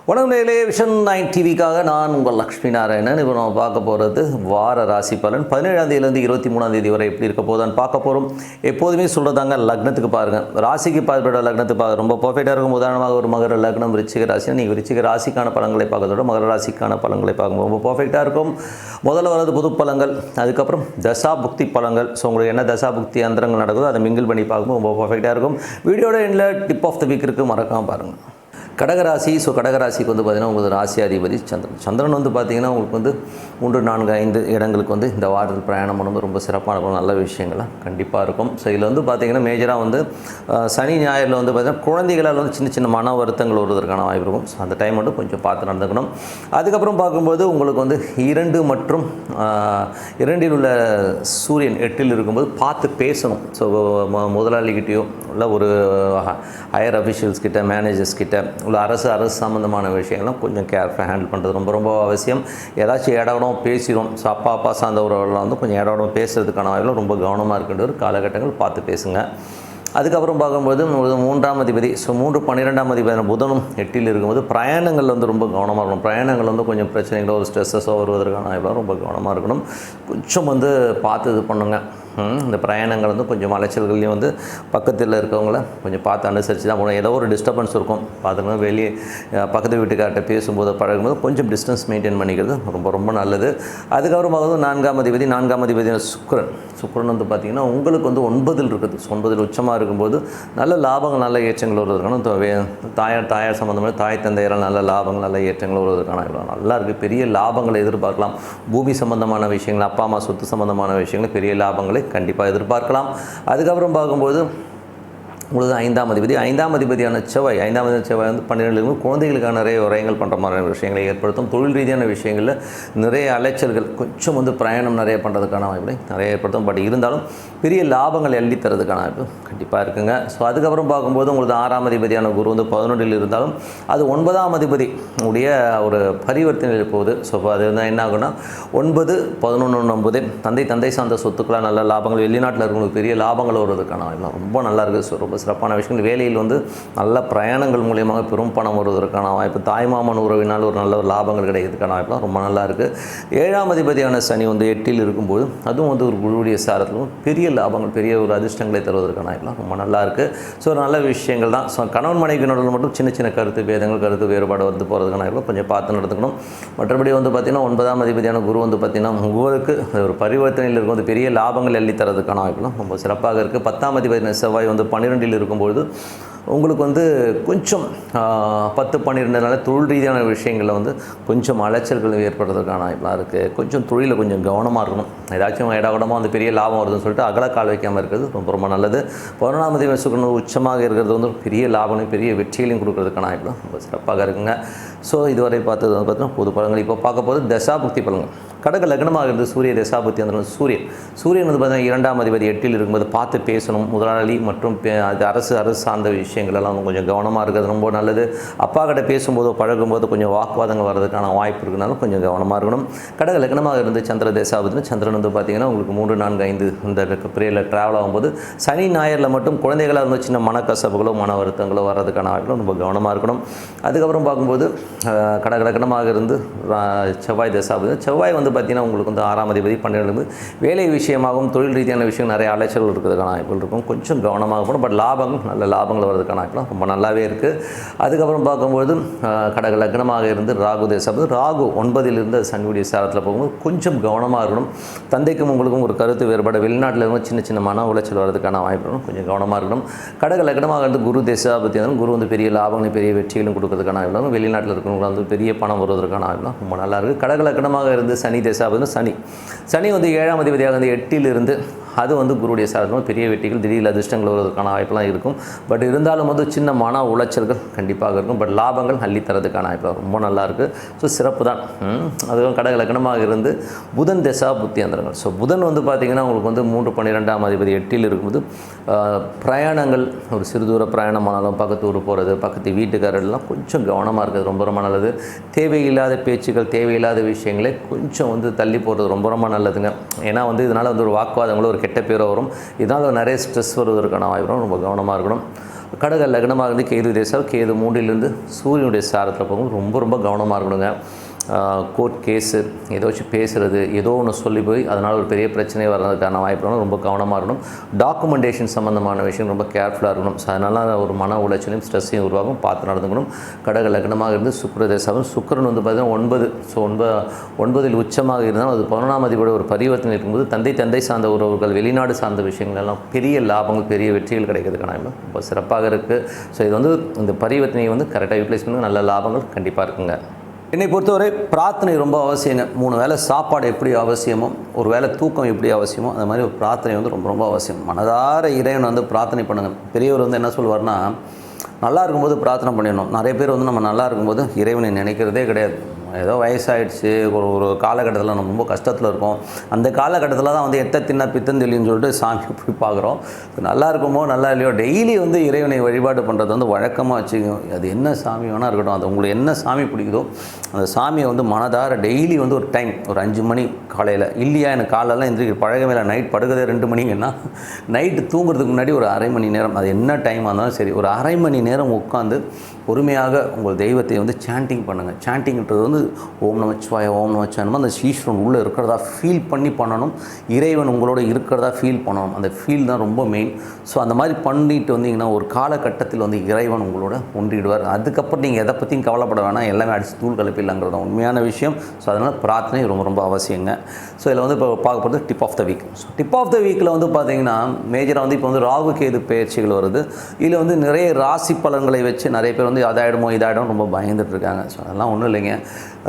வணக்கம் நேயர்களே, விஷன் 9 டிவிக்காக நான் உங்கள் லக்ஷ்மி நாராயணன். இப்போ நம்ம பார்க்க போகிறது வார ராசி பலன் 17ஆம் தேதியிலேருந்து 23ஆம் தேதி வரை எப்படி இருக்க போதான்னு பார்க்க போகிறோம். எப்போதுமே சொல்கிறதாங்க, லக்னத்துக்கு பாருங்கள், ராசிக்கு பார்ப்போட லக்னத்துக்கு பார்க்க ரொம்ப பர்ஃபெக்டாக இருக்கும். உதாரணமாக ஒரு மகர லக்னம் விருச்சிக ராசி, நீங்கள் விருச்சிக ராசிக்கான பலன்களை பார்க்கறதோட மகர ராசிக்கான பலன்களை பார்க்கும்போது ரொம்ப பர்ஃபெக்டாக இருக்கும். முதல்ல வரது பொது பலன்கள், அதுக்கப்புறம் தசா புக்தி பலன்கள். ஸோ உங்களுக்கு என்ன தசா புக்தி அந்தரங்கள் நடக்குதோ அதை மிங்கிள் பண்ணி பார்க்கும்போது ரொம்ப பர்ஃபெக்டாக இருக்கும். வீடியோட எண்டில் டிப் ஆஃப் த வீக் இருக்குது, மறக்காமல் பாருங்கள். கடகராசி. ஸோ கடகராசிக்கு வந்து பார்த்திங்கன்னா உங்களுக்கு ராசி அதிபதி சந்திரன் வந்து பார்த்திங்கன்னா உங்களுக்கு வந்து 3, 4, 5 இடங்களுக்கு வந்து இந்த வாரத்தில் பிரயாணம் பண்ணும்போது ரொம்ப சிறப்பான நல்ல விஷயங்கள்லாம் கண்டிப்பாக இருக்கும். ஸோ இதில் வந்து பார்த்திங்கன்னா மேஜராக வந்து சனி ஞாயிறில் வந்து பார்த்திங்கன்னா குழந்தைகளால் வந்து சின்ன சின்ன மன வருத்தங்கள் வருவதற்கான வாய்ப்பு இருக்கும். ஸோ அந்த டைம் மட்டும் கொஞ்சம் பார்த்து நடந்துக்கணும். அதுக்கப்புறம் பார்க்கும்போது உங்களுக்கு வந்து 2 மற்றும் 2 உள்ள சூரியன் 8 இருக்கும்போது பார்த்து பேசணும். ஸோ முதலாளிகிட்டையோ இல்லை ஒரு ஹையர் அஃபிஷியல்ஸ் கிட்ட, மேனேஜர்ஸ் கிட்ட உள்ள அரசு சம்மந்தமான விஷயங்கள்லாம் கொஞ்சம் கேர்ஃபுல்லாக ஹேண்டில் பண்ணுறது ரொம்ப ரொம்ப அவசியம். ஏதாச்சும் இடவிடம் பேசிடும். ஸோ அப்பா சார்ந்த உறவுலாம் வந்து கொஞ்சம் இடவிடம் பேசுறதுக்கான வாய்ப்பில் ரொம்ப கவனமாக இருக்கின்ற ஒரு காலகட்டங்கள் பார்த்து பேசுங்க. அதுக்கப்புறம் பார்க்கும்போது 3ஆம் அதிபதி, ஸோ 3, 12ஆம் அதிபதி புதனும் 8 இருக்கும்போது பிரயாணங்கள் வந்து ரொம்ப கவனமாக இருக்கணும். பிரயாணங்கள் வந்து கொஞ்சம் பிரச்சனைகளோ ஒரு ஸ்ட்ரெஸ்ஸஸோ வருவதற்கான வாய்ப்பில் ரொம்ப கவனமாக இருக்கணும். கொஞ்சம் வந்து பார்த்து இது பண்ணுங்கள். இந்த பிரயாணங்கள் வந்து கொஞ்சம் அலைச்சல்கள்லையும் வந்து பக்கத்தில் இருக்கவங்கள கொஞ்சம் பார்த்து அனுசரித்து தான் போகணும். ஏதோ ஒரு டிஸ்டர்பன்ஸ் இருக்கும், பார்த்துக்கணும். வெளியே பக்கத்து வீட்டுக்கார்ட்ட பேசும்போது பழகும்போது கொஞ்சம் டிஸ்டன்ஸ் மெயின்டைன் பண்ணிக்கிறது ரொம்ப ரொம்ப நல்லது. அதுக்கப்புறம் பார்க்கும்போது 4ஆம் அதிபதி சுக்கிரன் வந்து பார்த்திங்கன்னா உங்களுக்கு வந்து 9 இருக்குது. 9 உச்சமாக இருக்கும்போது நல்ல லாபங்கள், நல்ல ஏற்றங்கள் வருவதற்கான தாயார் சம்மந்தமான தாய் தந்தையரால் நல்ல லாபங்கள், நல்ல ஏற்றங்கள் வருவதற்கான நல்லா இருக்குது. பெரிய லாபங்களை எதிர்பார்க்கலாம். பூமி சம்மந்தமான விஷயங்கள், அப்பா அம்மா சொத்து சம்மந்தமான விஷயங்கள், பெரிய லாபங்களை கண்டிப்பாக எதிர்பார்க்கலாம். அதுக்கப்புறம் பார்க்கும்போது உங்களுக்கு 5ஆம் அதிபதியான செவ்வாய் வந்து 12 குழந்தைகளுக்கான நிறைய விரயங்கள் பண்ணுற மாதிரியான விஷயங்களை ஏற்படுத்தும். தொழில் ரீதியான விஷயங்களில் நிறைய அலைச்சல்கள், கொஞ்சம் வந்து பிரயாணம் நிறைய பண்ணுறதுக்கான வாய்ப்பு நிறைய ஏற்படுத்தும். பட் இருந்தாலும் பெரிய லாபங்கள் எள்ளி தரதுக்கான வாய்ப்பு கண்டிப்பாக இருக்குங்க. ஸோ அதுக்கப்புறம் பார்க்கும்போது உங்களுக்கு 6ஆம் அதிபதியான குரு வந்து 11 இருந்தாலும் அது 9ஆம் அதிபதி உடைய ஒரு பரிவர்த்தனையில் போகுது. ஸோ அது வந்து என்ன ஆகுன்னா 9, 11, 9 தந்தை சார்ந்த சொத்துக்களாக நல்ல லாபங்கள், வெளிநாட்டில் இருக்கிறவங்களுக்கு பெரிய லாபங்கள் வருவதற்கான வாய்ப்பு ரொம்ப நல்லா இருக்குது. ஸோ ரொம்ப சிறப்பான விஷயங்கள். வேலையில் வந்து நல்ல பிரயாணங்கள் மூலியமாக பெரும் பணம் வருவதற்கான வாய்ப்பு, தாய்மாமன் உறவினால் ஒரு நல்ல ஒரு லாபங்கள் கிடைக்கிறதுக்கான வாய்ப்புலாம் ரொம்ப நல்லா இருக்குது. 7ஆம் அதிபதியான சனி வந்து 8 இருக்கும்போது அதுவும் வந்து ஒரு குழுவுடைய சாரத்திலும் பெரிய லாபங்கள், பெரிய ஒரு அதிர்ஷ்டங்களை தருவதற்கான வாய்ப்புலாம் ரொம்ப நல்லா இருக்குது. ஸோ நல்ல விஷயங்கள் தான். ஸோ கணவன் மனைவியினோட மட்டும் சின்ன சின்ன கருத்து பேதங்கள், கருத்து வேறுபாடு வந்து போகிறதுக்கான வாய்ப்பு கொஞ்சம் பார்த்து நடந்துக்கணும். மற்றபடி வந்து பார்த்திங்கன்னா 9ஆம் அதிபதியான குரு வந்து பார்த்திங்கன்னா உங்களுக்கு ஒரு பரிவர்த்தனையில் இருக்கும்போது பெரிய லாபங்கள் எள்ளி தரதுக்கான வாய்ப்புலாம் ரொம்ப சிறப்பாக இருக்குது. 10ஆம் அதிபதியான செவ்வாய் வந்து 12 இருக்கும்பொழுது உங்களுக்கு வந்து கொஞ்சம் 10, 12 தொழில் ரீதியான விஷயங்களில் வந்து கொஞ்சம் அலைச்சல்கள் ஏற்படுறதுக்கான வாய்ப்பெலாம் இருக்குது. கொஞ்சம் தொழிலில் கொஞ்சம் கவனமாக இருக்கணும். ஏதாச்சும் இடகடமாக வந்து பெரிய லாபம் வருதுன்னு சொல்லிட்டு அகலக்கால் வைக்காமல் இருக்கிறது ரொம்ப ரொம்ப நல்லது. 11ஆம் அதிபதி சுக்கிரன் உச்சமாக இருக்கிறது வந்து பெரிய லாபங்களையும் பெரிய வெற்றிகளையும் கொடுக்கறதுக்கான வாய்ப்புலாம் ரொம்ப சிறப்பாக இருக்குங்க. ஸோ இதுவரை பார்த்தது வந்து பார்த்தீங்கன்னா பொது பலன்கள். இப்போ பார்க்க போது தசாபுக்தி பலன்கள். கடக லக்னமாக இருந்து சூரிய தசாபுக்தி அந்த சூரியன் வந்து பார்த்தீங்கன்னா 2ஆம் அதிபதி 8 இருக்கும்போது பார்த்து பேசணும். முதலாளி மற்றும் அது அரசு சார்ந்த விஷயங்களெல்லாம் கொஞ்சம் கவனமாக இருக்கிறது ரொம்ப நல்லது. அப்பா கிட்ட பேசும்போதோ பழகும்போது கொஞ்சம் வாக்குவாதங்கள் வர்றதுக்கான வாய்ப்பு இருக்குனாலும் கொஞ்சம் கவனமாக இருக்கணும். கடக லக்னமாக இருந்து சந்திர தசாபுக்தி, சந்திரன் வந்து பார்த்திங்கன்னா உங்களுக்கு 3, 4, 5 இந்த பீரியடில் ட்ராவல் ஆகும்போது சனி ஞாயிறில் மட்டும் குழந்தைகளாக இருந்து சின்ன மனக்கசப்புகளோ மன வருத்தங்களோ வர்றதுக்கான வாய்ப்புகளும் ரொம்ப கவனமாக இருக்கணும். அதுக்கப்புறம் பார்க்கும்போது கடக லக்னமாக இருந்து செவ்வாய் தசாபுக்தி, செவ்வாய் வந்து பார்த்திங்கன்னா உங்களுக்கு வந்து 6ஆம் அதிபதி 12 வேலை விஷயமாகவும் தொழில் ரீதியான விஷயம் நிறைய அலைச்சல்கள் இருக்கிறதுக்கான வாய்ப்புகள் இருக்கும். கொஞ்சம் கவனமாக போகணும். பட் நல்ல லாபங்கள் வருவதற்கான வாய்ப்புலாம் ரொம்ப நல்லாவே இருக்குது. அதுக்கப்புறம் பார்க்கும்போது கடக லக்னமாக இருந்து ராகு தசாபுக்தி, ராகு 9 சனியுடைய சாரத்தில் போகும்போது கொஞ்சம் கவனமாக இருக்கணும். தந்தைக்கும் உங்களுக்கும் ஒரு கருத்து வேறுபாடு, வெளிநாட்டில் இருந்து சின்ன சின்ன மன உளைச்சல் வர்றதுக்கான வாய்ப்புகளும் கொஞ்சம் கவனமாக இருக்கணும். கடக லக்னமாக இருந்து குரு தசாபுக்தி, குரு வந்து பெரிய லாபங்களும் பெரிய வெற்றிகளும் கொடுக்கறதுக்கான வாய்ப்புகளும், வெளிநாட்டில் இருக்கிறவங்க வந்து பெரிய பணம் வருவதற்கான வாய்ப்புலாம் ரொம்ப நல்லா இருக்குது. கடக லக்னமாக இருந்து சனி தசாபுக்தி, சனி வந்து 7ஆம் அதிபதியாக வந்து 8 அது வந்து குருடைய சாரத்தில் பெரிய வெற்றிகள், திடீர் அதிர்ஷ்டங்கள் வருவதற்கான வாய்ப்பெலாம் இருக்கும். பட் இருந்தாலும் வந்து சின்ன மன உளைச்சல்கள் கண்டிப்பாக இருக்கும். பட் லாபங்கள் அள்ளி தரதுக்கான வாய்ப்பு ரொம்ப நல்லா இருக்குது. ஸோ சிறப்பு தான். அதுவும் கடக லக்னமாக இருந்து புதன் தசா புத்தி அந்தரங்கள். ஸோ புதன் வந்து பார்த்திங்கன்னா உங்களுக்கு வந்து 3, 12ஆம் அதிபதி 8 இருக்கும்போது பிரயாணங்கள், ஒரு சிறு தூர பிரயாணமானாலும் பக்கத்து ஊர் போகிறது, பக்கத்து வீட்டுக்காரெல்லாம் கொஞ்சம் கவனமாக இருக்கிறது ரொம்ப ரொம்ப நல்லது. தேவையில்லாத பேச்சுக்கள், தேவையில்லாத விஷயங்களை கொஞ்சம் வந்து தள்ளி போகிறது ரொம்ப ரொம்ப நல்லதுங்க. ஏன்னா வந்து இதனால் வந்து ஒரு வாக்குவாதங்களோ ஒரு கெட்ட பேரோ வரும். இதனால் நிறைய ஸ்ட்ரெஸ் வருவதற்கான வாய்ப்பு ரொம்ப கவனமாக இருக்கணும். கடக லக்னமாக இருந்து கேது தேசம், கேது 3லிருந்து சூரியனுடைய சாரத்தில் போகும். ரொம்ப ரொம்ப கவனமாக இருக்கணுங்க. கோர்ட் கேஸு ஏதோ வச்சு பேசுகிறது, ஏதோ ஒன்று சொல்லி போய் அதனால் ஒரு பெரிய பிரச்சனை வர்றதுக்கான வாய்ப்பு ரொம்ப கவனமாக இருக்கணும். டாக்குமெண்டேஷன் சம்மந்தமான விஷயம் ரொம்ப கேர்ஃபுல்லாக இருக்கணும். ஸோ அதனால் ஒரு மன உளைச்சலையும் ஸ்ட்ரெஸ்ஸையும் உருவாகும், பார்த்து நடந்துக்கணும். கடக லக்னமாக இருந்து சுக்கிரதேசம், சுக்கிரன் வந்து பார்த்திங்கன்னா 9. ஸோ 9ல் உச்சமாக இருந்தால் அது 11ஆம் அதிபதியோட ஒரு பரிவர்த்தனை இருக்கும்போது தந்தை சார்ந்த உறவுகள், வெளிநாடு சார்ந்த விஷயங்கள் எல்லாம் பெரிய லாபங்கள், பெரிய வெற்றிகள் கிடைக்கிறதுக்கான ரொம்ப சிறப்பாக இருக்குது. ஸோ இது வந்து இந்த பரிவர்த்தனையை வந்து கரெக்டாக யூட்டிலைஸ் பண்ணி நல்ல லாபங்கள் கண்டிப்பாக இருக்குங்க. என்னை பொறுத்தவரை பிரார்த்தனை ரொம்ப அவசியங்க. 3 வேளை சாப்பாடு எப்படி அவசியமோ, ஒரு வேளை தூக்கம் எப்படி அவசியமோ, அந்த மாதிரி ஒரு பிரார்த்தனை வந்து ரொம்ப ரொம்ப அவசியம். மனதார இறைவன் வந்து பிரார்த்தனை பண்ணுங்கள். பெரியவர் வந்து என்ன சொல்லுவார்னா, நல்லா இருக்கும்போது பிரார்த்தனை பண்ணிடணும். நிறைய பேர் வந்து நம்ம நல்லா இருக்கும்போது இறைவனை நினைக்கிறதே கிடையாது. ஏதோ வயசாகிடுச்சு, ஒரு காலகட்டத்தில் நம்ம ரொம்ப கஷ்டத்தில் இருக்கோம். அந்த காலகட்டத்தில் தான் வந்து எத்த தின்னா பித்தந்தெளின்னு சொல்லிட்டு சாமி போய் பார்க்குறோம். நல்லா இருக்குமோ நல்லா இல்லையோ டெய்லி வந்து இறைவனை வழிபாடு பண்ணுறது வந்து வழக்கமாக வச்சுக்கோங்க. அது என்ன சாமி வேணால் இருக்கட்டும், அது உங்களுக்கு என்ன சாமி பிடிக்குதோ அந்த சாமியை வந்து மனதார டெய்லி வந்து ஒரு டைம், ஒரு 5 மணி காலையில் இல்லையா, எனக்கு காலையெல்லாம் எந்திரிக்க பழகமே இல்லை, நைட் படுக்கிறதே 2 மணிங்கன்னா நைட்டு தூங்குறதுக்கு முன்னாடி ஒரு அரை மணி நேரம், அது என்ன டைமாக இருந்தாலும் சரி, ஒரு அரை மணி நேரம் உட்காந்து பொறுமையாக உங்கள் தெய்வத்தை வந்து சாண்டிங் பண்ணுங்கள். சாண்டிங்கிறது வந்து ஓம் நமச்சிவாய ஓம் நமச்சிவாயம் அந்த ஈஸ்வரன் உள்ளே இருக்கிறதா ஃபீல் பண்ணி பண்ணணும். இறைவன் உங்களோட இருக்கிறதா ஃபீல் பண்ணணும். அந்த ஃபீல் தான் ரொம்ப மெயின். ஸோ அந்த மாதிரி பண்ணிட்டு வந்தீங்கன்னா ஒரு காலகட்டத்தில் வந்து இறைவன் உங்களோட ஒன்றிடுவார். அதுக்கப்புறம் நீங்கள் எதை பற்றியும் கவலைப்பட வேணாம், எல்லாமே அடித்து தூள் கலப்பிடலாங்கிறது தான் உண்மையான விஷயம். ஸோ அதனால் பிரார்த்தனை ரொம்ப ரொம்ப அவசியங்க. ஸோ இதில் வந்து இப்போ பார்க்க போகிறது tip of the week. So tip of the வீக்கில் வந்து பார்த்தீங்கன்னா மேஜராக வந்து இப்போ வந்து ராகு கேது பயிற்சிகள் வருது. இதில் வந்து நிறைய ராசி பலன்களை வச்சு நிறைய பேர் வந்து அதாயிடுமோ இதாயிடும் ரொம்ப பயந்துட்டு இருக்காங்க. ஸோ அதெல்லாம் ஒன்றும் இல்லைங்க.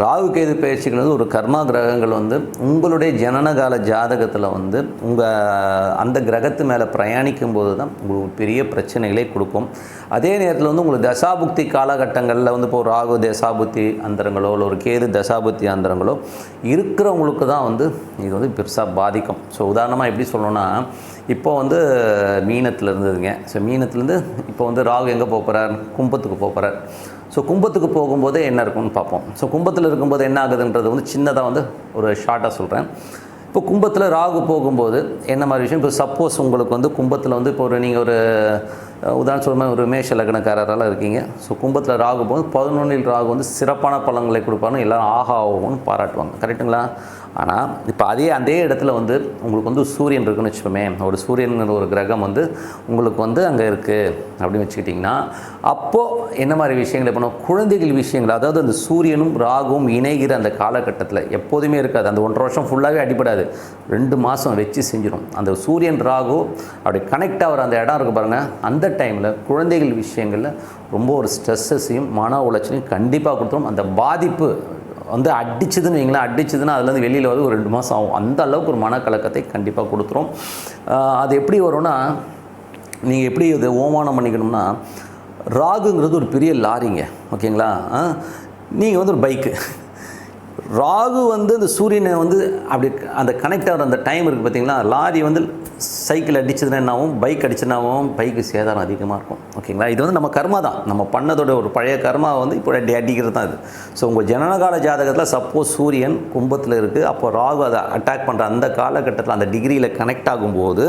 ராகு கேது பயிற்சிகள் வந்து ஒரு கர்மா கிரகங்கள் வந்து உங்களுடைய ஜனனகால ஜாதகத்தில் வந்து அந்த கிரகத்து மேலே பிரயாணிக்கும் போது தான் உங்களுக்கு பெரிய பிரச்சனைகளே கொடுக்கும். அதே நேரத்தில் வந்து உங்களுக்கு தசாபுக்தி காலகட்டங்களில் வந்து இப்போ ஒரு ராகு தசாபுத்தி அந்தரங்களோ இல்லை ஒரு கேது தசாபுத்தி அந்தரங்களோ இருக்கிறவங்களுக்கு தான் வந்து இது வந்து பெருசாக பாதிக்கும். ஸோ உதாரணமாக எப்படி சொல்லணும்னா, இப்போ வந்து மீனத்தில் இருந்ததுங்க. ஸோ மீனத்துலேருந்து இப்போ வந்து ராகு எங்கே போகிறார், கும்பத்துக்கு போகிறார். ஸோ கும்பத்துக்கு போகும்போதே என்ன இருக்கும்னு பார்ப்போம். ஸோ கும்பத்தில் இருக்கும்போது என்ன ஆகுதுன்றது வந்து சின்னதாக வந்து ஒரு ஷார்ட்டாக சொல்கிறேன். இப்போ கும்பத்தில் ராகு போகும்போது என்ன மாதிரி விஷயம், இப்போ சப்போஸ் உங்களுக்கு வந்து கும்பத்தில் வந்து இப்போ நீங்கள் ஒரு உதாரணம் சொல்லுங்கள், ஒரு மேஷ லக்னக்காரரால் இருக்கீங்க. ஸோ கும்பத்தில் ராகு போது 11ல் ராகு வந்து சிறப்பான பலன்களை கொடுப்பாருன்னு எல்லோரும் ஆகாவும் பாராட்டுவாங்க, கரெக்டுங்களா? ஆனால் இப்போ அதே இடத்துல வந்து உங்களுக்கு வந்து சூரியன் இருக்குன்னு வச்சுக்கோமே, ஒரு சூரியன் ஒரு கிரகம் வந்து உங்களுக்கு வந்து அங்கே இருக்குது அப்படின்னு வச்சுக்கிட்டிங்கன்னா, அப்போது என்ன மாதிரி விஷயங்கள் பண்ணணும், குழந்தைகள் விஷயங்கள், அதாவது அந்த சூரியனும் ராகுவும் இணைகிற அந்த காலகட்டத்தில் எப்போதுமே இருக்காது. அந்த 1.5 வருஷம் ஃபுல்லாகவே அடிப்படாது, 2 மாதம் வச்சு செஞ்சிடும். அந்த சூரியன் ராகு அப்படி கனெக்ட் ஆகிற அந்த இடம் இருக்குது பாருங்கள், அந்த டைமில் குழந்தைகள் விஷயங்களில் ரொம்ப ஒரு ஸ்ட்ரெஸ்ஸையும் மன உளைச்சலையும் கண்டிப்பாக கொடுத்துரும். அந்த பாதிப்பு வந்து அடிச்சதுன்னு வைங்களேன், அடிச்சதுன்னா அதுலேருந்து வெளியில் வந்து ஒரு 2 மாதம் ஆகும். அந்த அளவுக்கு ஒரு மனக்கலக்கத்தை கண்டிப்பாக கொடுத்துரும். அது எப்படி வரும்னா, நீங்கள் எப்படி இது ஓமானம் பண்ணிக்கணும்னா, ராகுங்கிறது ஒரு பெரிய லாரிங்க, ஓகேங்களா? நீங்கள் வந்து ஒரு பைக்கு, ராகு வந்து அந்த சூரியனை வந்து அப்படி அந்த கனெக்ட் ஆகிற அந்த டைம் இருக்குது பார்த்தீங்களா, லாரி வந்து சைக்கிள் அடிச்சதுன்னா என்னாவும், பைக் அடிச்சதுனாவும் பைக்கு சேதாரம் அதிகமாக இருக்கும், ஓகேங்களா? இது வந்து நம்ம கர்மா தான், நம்ம பண்ணதோட ஒரு பழைய கர்மா வந்து இப்போ அடிக்கிறது தான் இது. ஸோ உங்கள் ஜனனகால ஜாதகத்தில் சப்போஸ் சூரியன் கும்பத்தில் இருக்குது, அப்போ ராகு அதை அட்டாக் பண்ணுற அந்த காலகட்டத்தில் அந்த டிகிரியில் கனெக்ட் ஆகும்போது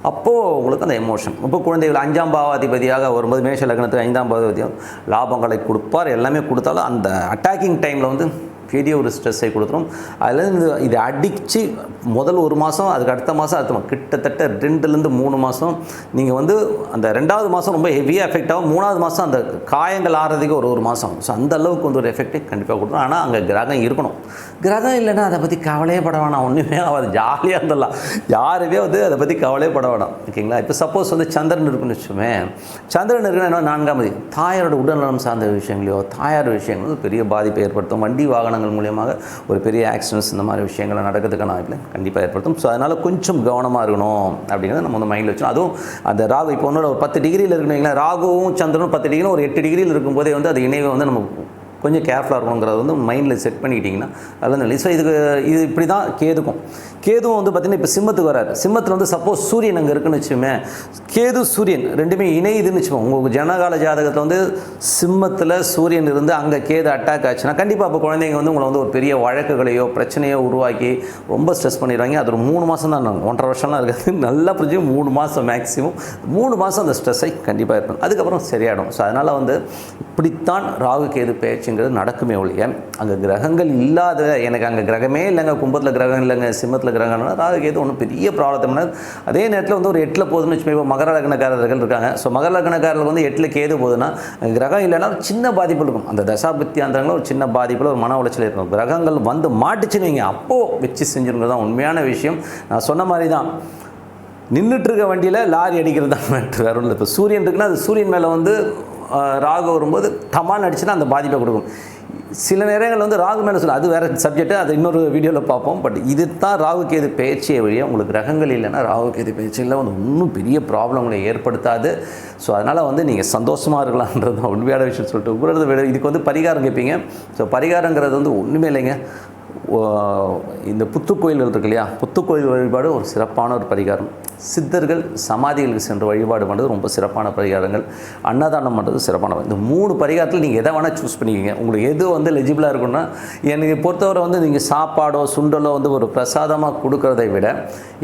அப்போது உங்களுக்கு அந்த எமோஷன், இப்போ குழந்தைகள் 5ஆம் பாவாதிபதியாக வரும்போது மேஷ லக்னத்துக்கு 5ஆம் பாவாதிபதியாக லாபங்களை கொடுப்பார், எல்லாமே கொடுத்தாலும் அந்த அட்டாக்கிங் டைமில் வந்து பெரிய ஒரு ஸ்ட்ரெஸ்ஸை கொடுத்துரும். அதில் இதை அடித்து முதல் 1 மாதம், அதுக்கு அடுத்த மாதம் கிட்டத்தட்ட 2லேருந்து 3 மாதம் நீங்கள் வந்து அந்த 2வது மாதம் ரொம்ப ஹெவியாக எஃபெக்ட் ஆகும். 3வது மாதம் அந்த காயங்கள் ஆறதுக்கு ஒரு மாதம். ஸோ அந்த அளவுக்கு வந்து ஒரு எஃபெக்டை கண்டிப்பாக கொடுத்துரும். ஆனால் அங்கே கிரகம் இருக்கணும். கிரகம் இல்லைன்னா அதை பற்றி கவலையே பட வேணாம், ஒன்றுமே ஆகாது, ஜாலியாக இருந்துடலாம். யாருமே வந்து அதை பற்றி கவலையே பட வேணாம், ஓகேங்களா? இப்போ சப்போஸ் வந்து சந்திரன் இருக்குன்னு வச்சுமே, சந்திரன் இருக்குன்னா என்ன, 4ஆம் தேதி தாயாரோட உடல்நலம் சார்ந்த விஷயங்களையோ தாயார் விஷயங்கள் வந்து பெரிய பாதிப்பை ஏற்படுத்தும். வண்டி வாகனங்கள் மூலியமாக ஒரு பெரிய ஆக்சிடென்ட்ஸ் இந்த மாதிரி விஷயங்களை நடக்கிறதுக்கான வாய்ப்பில் கண்டிப்பாக ஏற்படுத்தும். ஸோ அதனால் கொஞ்சம் கவனமாக இருக்கணும் அப்படிங்கிறத நம்ம வந்து மைண்டில் வச்சோம். அதுவும் அந்த ராகு இப்போ ஒன்றோட ஒரு 10 டிகிரியில் இருக்குன்னு, ராகுவும் சந்திரனும் 10 டிகிரியில் ஒரு 8 டிகிரியில் இருக்கும்போதே வந்து அது இணைவை வந்து நம்ம கொஞ்சம் கேர்ஃபுல்லாக இருக்கணுங்கிறது வந்து மைண்டில் செட் பண்ணிக்கிட்டிங்கன்னா அதில் இல்லை. ஸோ இது இப்படி தான் கேதுவும் வந்து பார்த்திங்கன்னா இப்போ சிம்மத்துக்கு வராது. சிம்மத்தில் வந்து சப்போஸ் சூரியன் அங்கே இருக்குன்னு வச்சுமே, கேது சூரியன் ரெண்டுமே இணையுதுன்னு வச்சுக்கோங்க. உங்கள் ஜனகால ஜாதகத்தில் வந்து சிம்மத்தில் சூரியன் இருந்து அங்கே கேது அட்டாக் ஆச்சுன்னா கண்டிப்பாக அப்போ குழந்தைங்க வந்து உங்களை வந்து ஒரு பெரிய வழக்குகளையோ பிரச்சனையோ உருவாக்கி ரொம்ப ஸ்ட்ரெஸ் பண்ணிடுவாங்க. அது ஒரு 3 மாதம் தான், 1.5 வருஷம்லாம் இருக்காது. நல்லா புரிஞ்சு 3 மாதம் மேக்ஸிமம் 3 மாதம் அந்த ஸ்ட்ரெஸ்ஸை கண்டிப்பாக இருக்கும். அதுக்கப்புறம் சரியாயிடும். ஸோ அதனால் வந்து இப்படித்தான் ராகு கேது பயிற்சிங்கிறது நடக்குமே ஒழிய அங்கே கிரகங்கள் இல்லாத, எனக்கு அங்கே கிரகமே இல்லைங்க, கும்பத்தில் கிரகம் இல்லைங்க, சிம்மத்தில் கிரகம்னா ராகு கேது ஒன்றும் பெரிய ப்ராப்ளத்தை பண்ணாது. அதே நேரத்தில் வந்து ஒரு 8ல் போகுதுன்னு வச்சுக்கோங்க. இப்போ மகர லக்னக்காரர்கள் இருக்காங்க. ஸோ மகர லக்னக்காரர்கள் வந்து 8ல் கேது போகுதுன்னா கிரகம் இல்லைன்னா ஒரு சின்ன பாதிப்பு இருக்கும். அந்த தசாபத்தியாந்திரங்களில் ஒரு சின்ன பாதிப்பில் ஒரு மன உளைச்சல் இருக்கும். கிரகங்கள் வந்து மாட்டுச்சுன்னு வைங்க, அப்போது வச்சு செஞ்சுருங்கிறது தான் உண்மையான விஷயம். நான் சொன்ன மாதிரி தான், நின்றுட்டுருக்க வண்டியில் லாரி அடிக்கிறது தான் மேட்ரு, வேறு ஒன்றும் இல்லை. இப்போ சூரியன் இருக்குன்னா அது சூரியன் மேலே வந்து ராகு வரும்போது டமால் அடிச்சுன்னா அந்த பாதிப்பை கொடுக்கும். சில நேரங்கள் வந்து ராகு மேலே சொல்ல, அது வேறு சப்ஜெக்ட்டு, அது இன்னொரு வீடியோவில் பார்ப்போம். பட் இது தான் ராகு கேது பயிற்சியை வழியாக உங்களுக்கு கிரகங்கள் இல்லைன்னா ராகு கேது பயிற்சியில் வந்து இன்னும் பெரிய ப்ராப்ளங்களை ஏற்படுத்தாது. ஸோ அதனால் வந்து நீங்கள் சந்தோஷமாக இருக்கலான்றது தான் உண்மையான விஷயம் சொல்லிட்டு உங்களது விட இதுக்கு வந்து பரிகாரம் கேட்பீங்க. ஸோ பரிகாரங்கிறது வந்து ஒன்றுமே இல்லைங்க. இந்த புத்துக்கோயில்கள் இருக்கு இல்லையா, புத்துக்கோயில் வழிபாடு ஒரு சிறப்பான ஒரு பரிகாரம். சித்தர்கள் சமாதிகளுக்கு சென்று வழிபாடு பண்ணுறது ரொம்ப சிறப்பான பரிகாரங்கள். அன்னதானம் பண்ணுறது சிறப்பான. இந்த 3 பரிகாரத்தில் நீங்கள் எதை வேணால் சூஸ் பண்ணிக்கிங்க. உங்களுக்கு எது வந்து எலிஜிபிளாக இருக்குன்னா, எனக்கு பொறுத்தவரை வந்து நீங்கள் சாப்பாடோ சுண்டலோ வந்து ஒரு பிரசாதமாக கொடுக்கறதை விட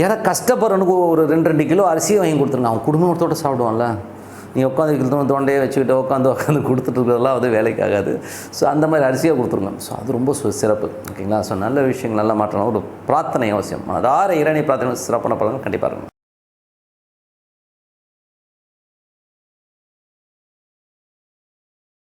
ஏன்னா கஷ்டப்படுறனுக்கு ஒரு 2 கிலோ அரிசியை வாங்கி கொடுத்துருங்க. அவன் குடும்பத்தோடு சாப்பிடுவான்ல. நீங்கள் உட்காந்து தோண்டையே வச்சுக்கிட்டு உட்காந்து கொடுத்துட்ருக்கிறதெல்லாம் வந்து வேலைக்கு ஆகாது. ஸோ அந்த மாதிரி அரிசியாக கொடுத்துருங்க. ஸோ அது ரொம்ப சிறப்பு. ஓகேங்களா? ஸோ நல்ல விஷயங்கள் நல்ல மாற்றம் ஒரு பிரார்த்தனை அவசியம். அதார இறைவனை பிரார்த்தனை சிறப்பான பலன் கண்டிப்பாக இருக்கும்.